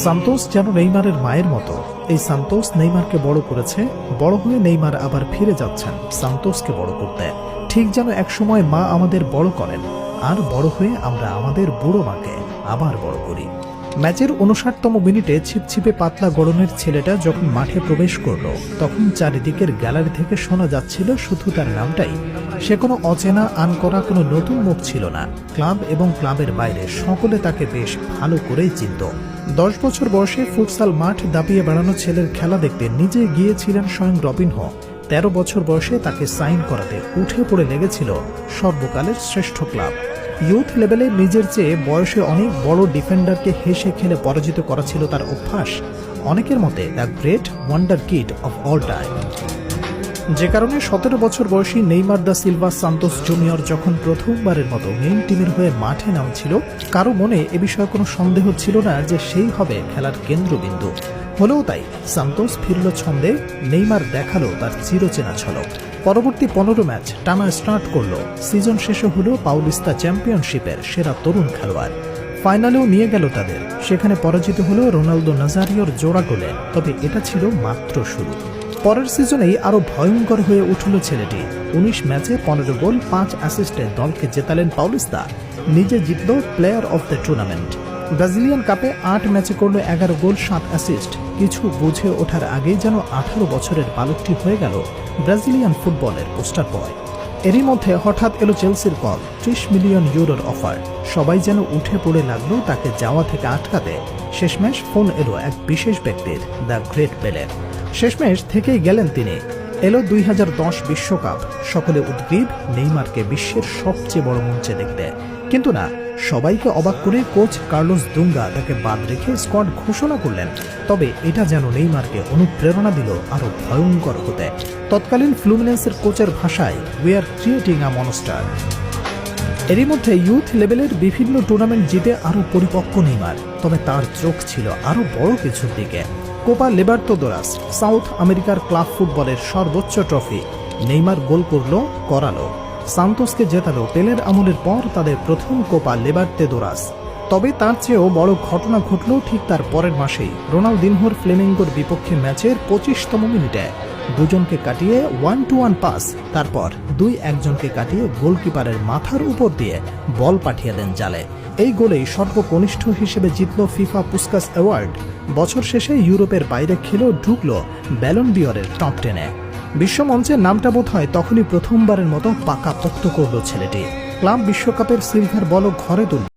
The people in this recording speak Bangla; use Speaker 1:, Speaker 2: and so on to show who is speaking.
Speaker 1: সান্তোস যেন নেইমারের মায়ের মতো। এই সান্তোস নেইমারকে বড় করেছে, বড় হয়ে নেইমার আবার ফিরে যাচ্ছেন সান্তোসকে বড় করতে। ঠিক যেন একসময় মা আমাদের বড় করেন, আর বড় হয়ে আমরা আমাদের বুড়ো মাকে আবার বড় করি। ম্যাচের 59তম মিনিটে ছিপছিপে পাতলা গড়নের ছেলেটা যখন মাঠে প্রবেশ করল, তখন চারিদিকের গ্যালারি থেকে শোনা যাচ্ছিল শুধু তার নামটাই। সে কোনো অচেনা আনকরা কোনো নতুন মুখ ছিল না। ক্লাব এবং ক্লাবের বাইরে সকলে তাকে বেশ ভালো করেই চিনত। 10 বছর বয়সে ফুটসাল মাঠ দাপিয়ে বেড়ানো ছেলের খেলা দেখতে নিজে গিয়েছিলেন স্বয়ং রবিনহো। 13 বছর বয়সে তাকে সাইন করাতে উঠে পড়ে লেগেছিল সর্বকালের শ্রেষ্ঠ ক্লাব। ইউথ লেভেলে নিজের চেয়ে বয়সে অনেক বড় ডিফেন্ডারকে হেসে খেলে পরাজিত করা ছিল তার অভ্যাস। অনেকের মতে the great wonder kid of all time. যে কারণে 17 বছর বয়সী Neymar da Silva Santos Junior যখন প্রথমবারের মতো মেইন টিমের হয়ে মাঠে নামছিল, কারো মনে এ বিষয়ে কোনো সন্দেহ ছিল না যে সেই হবে খেলার কেন্দ্রবিন্দু। হলেও তাই সান্তোস ফিরল ছন্দে, নেইমার দেখালো তার চিরচেনা ঝলক। পরবর্তী 15 ম্যাচ টানা স্টার্ট করল। সিজন শেষে হলো পাউলিস্তা চ্যাম্পিয়নশিপের সেরা তরুণ খেলোয়াড়। ফাইনালেও নিয়ে গেল তাদের। সেখানে পরাজিত হলো রোনালদো নাজারিওর জোড়া গোলে। তবে এটা ছিল মাত্র শুরু। পরের সিজনেই আরো ভয়ঙ্কর হয়ে উঠল ছেলেটি। 19 ম্যাচে 15 গোল 5 অ্যাসিস্টে দলকে জেতালেন পাউলিস্তা। নিজে জিতল player of the tournament. Brazilian কাপে 8 ম্যাচে করল 11 গোল 7 অ্যাসিস্ট। কিছু বুঝে ওঠার আগেই যেন 18 বছরের বালকটি হয়ে গেল ব্রাজিলিয়ান ফুটবলের পোস্টার বয়। এরই মধ্যে হঠাৎ এলো চেলসির কল, 30 মিলিয়ন ইউরোর অফার। সবাই যেন উঠে পড়ে লাগলো তাকে যাওয়া থেকে আটকাতে। শেষমেশ ফোন এলো এক বিশেষ ব্যক্তির, দ্য গ্রেট পেলের। শেষমেশ থেকেই গেলেন তিনি। এলো 2010 বিশ্বকাপ। সকলে উদ্গ্রীব নেইমারকে বিশ্বের সবচেয়ে বড় মঞ্চে দেখতে। কিন্তু না, সবাইকে অবাক করে কোচ কার্লোস দুঙ্গা তাকে বাদ রেখে স্কোয়াড ঘোষণা করলেন। তবে এটা যেন নেইমারকে অনুপ্রেরণা দিল আরো ভয়ঙ্কর হতে। তৎকালীন ফ্লুমিনেন্সের কোচের ভাষায়, we are creating a monster. এরই মধ্যে ইউথ লেভেলের বিভিন্ন টুর্নামেন্ট জিতে আরো পরিপক্ক নেইমার। তবে তার চোখ ছিল আরো বড় কিছুর দিকে। কোপা লিবার্তাদোরাস, সাউথ আমেরিকার ক্লাব ফুটবলের সর্বোচ্চ ট্রফি। নেইমার গোল করালো, সান্তোসকে জেতালো পেলের আমলের পর তাদের প্রথম কোপা লিবার্তাদোরাস। তবে তার চেয়েও বড় ঘটনা ঘটল ঠিক তার পরের মাসেই। রোনালদিনহোর ফ্লেমিঙ্গোর বিপক্ষে ম্যাচের 25তম মিনিটে দুজনকে কাটিয়ে 1-to-1 পাস, তারপর 2-1জনকে কাটিয়ে গোলকিপারের মাথার উপর দিয়ে বল পাঠিয়ে দেন জালে। এই গোলেই সর্বকনিষ্ঠ হিসেবে জিতল ফিফা পুস্কাস অ্যাওয়ার্ড। বছর শেষে ইউরোপের বাইরে খেলেও ঢুকল ব্যালন ডিওরের টপ 10-এ। বিশ্বমঞ্চের নামটা বোধ হয় তখনই প্রথমবারের মতো পাকাপোক্ত করল ছেলেটি। ক্লাব বিশ্বকাপের সিলভার বলও ঘরে তুলল।